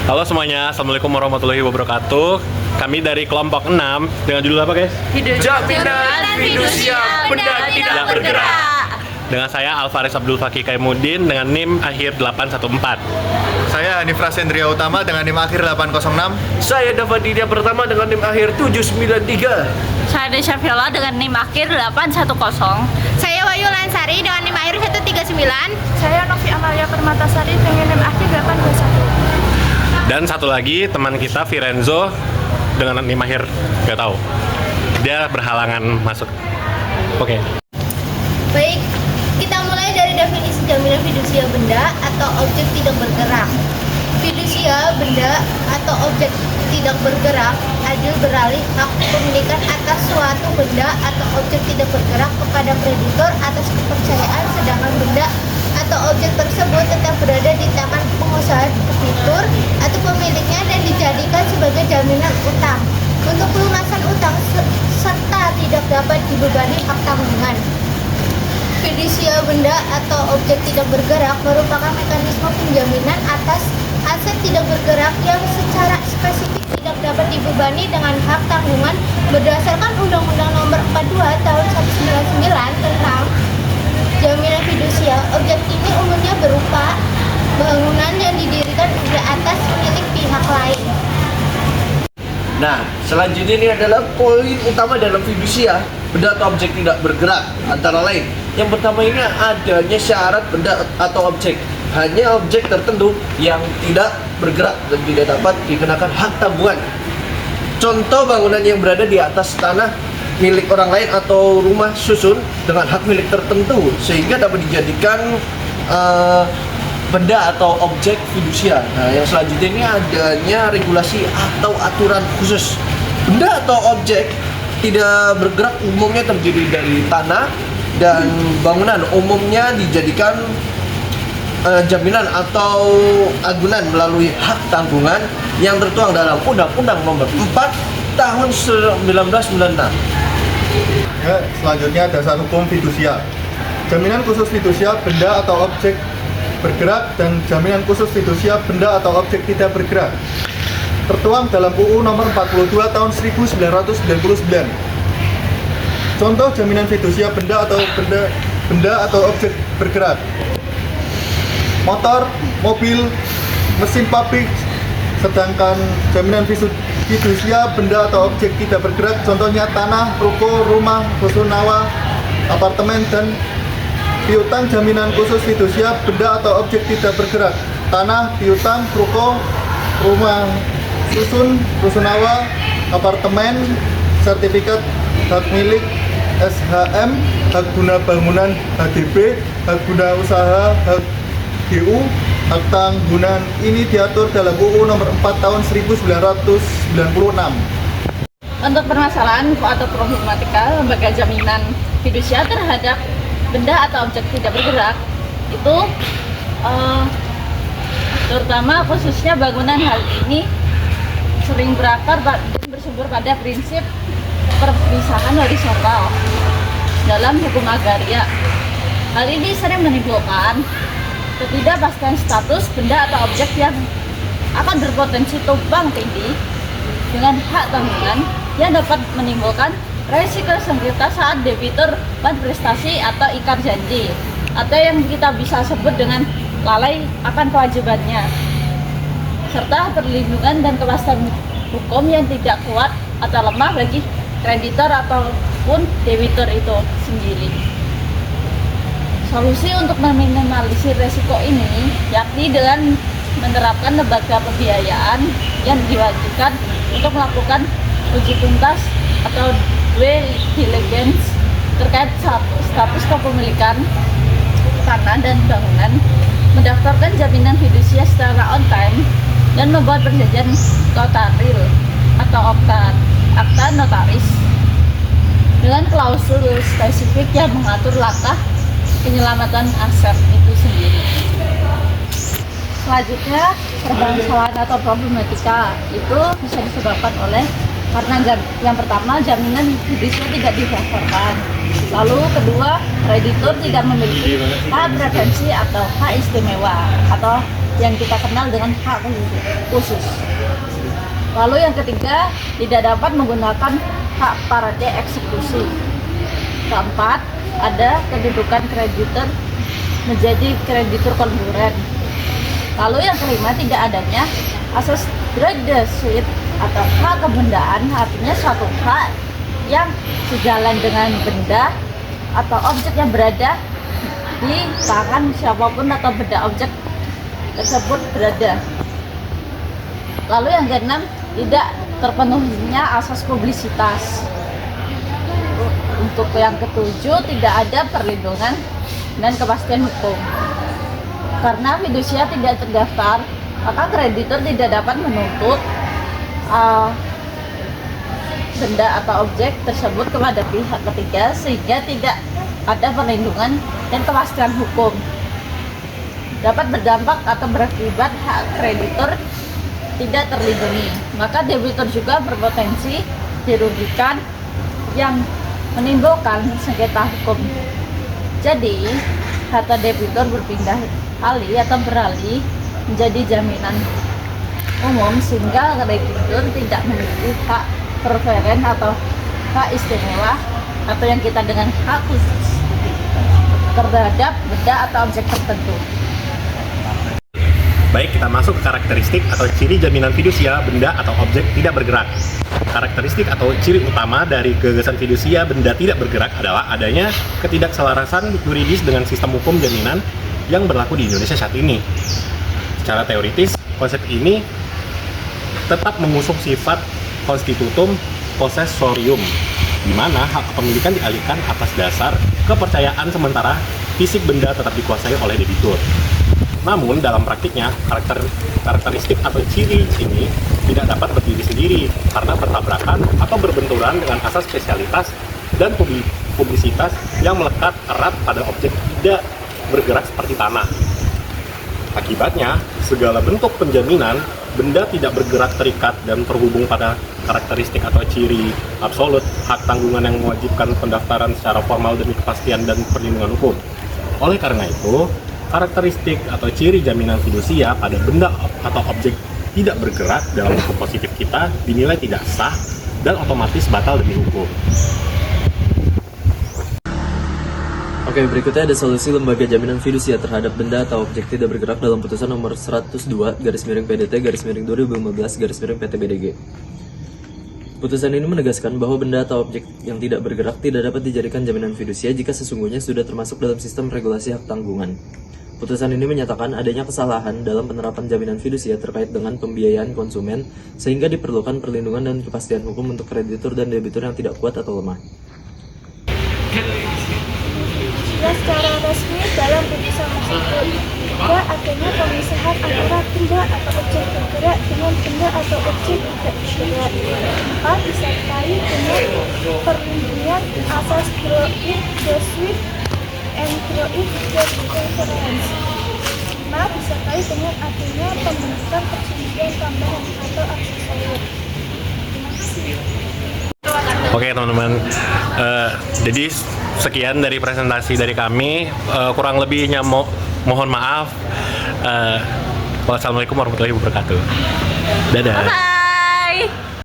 Halo semuanya, Assalamualaikum warahmatullahi wabarakatuh. Kami dari kelompok 6 dengan judul apa guys? Jaminan fidusia benda tidak bergerak. Dengan saya Alvaris Abdul Fakih Kaimuddin dengan NIM akhir 814. Saya Hanif Rasendria Utama dengan NIM akhir 806. Saya David Didia Pertama dengan NIM akhir 793. Saya Desya Viola dengan NIM akhir 810. Saya Wayu Lansari dengan NIM akhir 139. Saya Novi Amalia Permatasari dengan NIM akhir 821. Dan satu lagi teman kita Virenzo dengan NIM akhir nggak tahu. Dia berhalangan masuk. Oke. Baik, kita mulai dari definisi jaminan fidusia benda atau objek tidak bergerak. Fidusia benda atau objek tidak bergerak adil beralih hak kepemilikan atas suatu benda atau objek tidak bergerak kepada kreditor atas kepercayaan, sedangkan benda atau objek tersebut tetap berada di tangan pengusaha debitur atau pemiliknya dan dijadikan sebagai jaminan utang untuk pelunasan utang serta tidak dapat dibebani hak tanggungan. Fidusia benda atau objek tidak bergerak merupakan mekanisme penjaminan atas aset tidak bergerak yang secara spesifik tidak dapat dibebani dengan hak tanggungan berdasarkan Undang-Undang Nomor 42 Tahun 1999 tentang jaminan fidusia. Objek ini umumnya berupa bangunan yang didirikan di atas milik pihak lain. Nah, selanjutnya ini adalah poin utama dalam fidusia benda atau objek tidak bergerak. Antara lain, yang pertama ini adanya syarat benda atau objek. Hanya objek tertentu yang tidak bergerak dan tidak dapat dikenakan hak tanggungan. Contoh bangunan yang berada di atas tanah milik orang lain atau rumah susun dengan hak milik tertentu sehingga dapat dijadikan benda atau objek fidusia. Nah, yang selanjutnya ini adanya regulasi atau aturan khusus. Benda atau objek tidak bergerak umumnya terdiri dari tanah dan bangunan, umumnya dijadikan jaminan atau agunan melalui hak tanggungan yang tertuang dalam Undang-Undang Nomor 4 Tahun 1996. Ya, selanjutnya dasar hukum fidusia. Jaminan khusus fidusia benda atau objek bergerak dan jaminan khusus fidusia benda atau objek tidak bergerak tertuang dalam UU Nomor 42 Tahun 1999. Contoh jaminan fidusia benda atau objek bergerak: motor, mobil, mesin pabrik. Sedangkan jaminan fidusia benda atau objek tidak bergerak contohnya tanah, ruko, rumah, rusunawa, apartemen, dan piutang. Jaminan khusus fidusia benda atau objek tidak bergerak: tanah, piutang, ruko, rumah susun, rusunawa, apartemen, sertifikat hak milik SHM, hak guna bangunan HGB, hak guna usaha HGU. Hak tanggungan ini diatur dalam UU Nomor 4 Tahun 1996. Untuk permasalahan atau problematika lembaga jaminan fidusia terhadap benda atau objek tidak bergerak itu terutama khususnya bangunan, hal ini sering berakar dan bersumber pada prinsip perpisahan horizontal dalam hukum agraria. Hal ini sering menimbulkan ketidakpastian status benda atau objek yang akan berpotensi tumpang tindih dengan hak tanggungan yang dapat menimbulkan resiko sengketa saat debitur prestasi atau ingkar janji, atau yang kita bisa sebut dengan lalai akan kewajibannya, serta perlindungan dan kepastian hukum yang tidak kuat atau lemah bagi kreditor ataupun debitur itu sendiri. Solusi untuk meminimalisir resiko ini yakni dengan menerapkan lembaga pembiayaan yang diwajibkan untuk melakukan uji tuntas atau due diligence terkait status kepemilikan tanah dan bangunan, mendaftarkan jaminan fidusia secara on time, dan membuat perjanjian notaril atau akta notaris dengan klausul spesifik yang mengatur langkah penyelamatan aset itu sendiri. Selanjutnya, permasalahan atau problematika itu bisa disebabkan oleh karena yang pertama jaminan fidusia tidak didaftarkan, lalu kedua kreditur tidak memiliki hak preferensi atau hak istimewa, atau yang kita kenal dengan hak khusus. Lalu yang ketiga, tidak dapat menggunakan hak parade eksekusi. Keempat, ada kedudukan kreditur menjadi kreditur konkuren. Lalu yang kelima, tidak adanya asas graduate atau hak kebendaan, artinya suatu hak yang sejalan dengan benda atau objek yang berada di tangan siapapun atau benda objek tersebut berada. Lalu yang keenam, tidak terpenuhinya asas publisitas. Untuk yang ketujuh, tidak ada perlindungan dan kepastian hukum. Karena fidusia tidak terdaftar, maka kreditur tidak dapat menuntut benda atau objek tersebut kepada pihak ketiga, sehingga tidak ada perlindungan dan kepastian hukum. Dapat berdampak atau berakibat hak kreditur tidak terlindungi, maka debitur juga berpotensi dirugikan yang menimbulkan sengketa hukum. Jadi, harta debitur berpindah alih atau beralih menjadi jaminan umum, sehingga kreditur tidak memiliki hak preferen atau hak istimewa atau yang kita dengan hak khusus terhadap benda atau objek tertentu. Baik, kita masuk ke karakteristik atau ciri jaminan fidusia benda atau objek tidak bergerak. Karakteristik atau ciri utama dari gagasan fidusia benda tidak bergerak adalah adanya ketidakselarasan yuridis dengan sistem hukum jaminan yang berlaku di Indonesia saat ini. Secara teoritis, konsep ini tetap mengusung sifat constitutum possessorium, di mana hak kepemilikan dialihkan atas dasar kepercayaan sementara fisik benda tetap dikuasai oleh debitur. Namun dalam praktiknya, karakteristik atau ciri ini tidak dapat berdiri sendiri karena bertabrakan atau berbenturan dengan asas spesialitas dan publisitas yang melekat erat pada objek tidak bergerak seperti tanah. Akibatnya, segala bentuk penjaminan benda tidak bergerak terikat dan terhubung pada karakteristik atau ciri absolut hak tanggungan yang mewajibkan pendaftaran secara formal demi kepastian dan perlindungan hukum. Oleh karena itu, karakteristik atau ciri jaminan fidusia pada benda atau objek tidak bergerak dalam hukum positif kita dinilai tidak sah dan otomatis batal demi hukum. Oke, berikutnya ada solusi lembaga jaminan fidusia terhadap benda atau objek tidak bergerak dalam putusan nomor 102/PDT/2015/PT-BDG. Putusan ini menegaskan bahwa benda atau objek yang tidak bergerak tidak dapat dijadikan jaminan fidusia jika sesungguhnya sudah termasuk dalam sistem regulasi hak tanggungan. Putusan ini menyatakan adanya kesalahan dalam penerapan jaminan fidusia terkait dengan pembiayaan konsumen, sehingga diperlukan perlindungan dan kepastian hukum untuk kreditur dan debitur yang tidak kuat atau lemah. Ya, secara resmi dalam putusan tersebut juga adanya pemisahan antara benda atau objek bergerak dengan benda atau objek tidak bergerak, tanpa disertai dengan perlindungan asas groid, groswit, and groid preference. Nah, disertai dengan adanya pembentukan perjanjian tambahan atau aksesorial. Terima kasih. Oke teman-teman, jadi sekian dari presentasi dari kami. Kurang lebihnya mohon maaf. Wassalamualaikum warahmatullahi wabarakatuh. Dadah.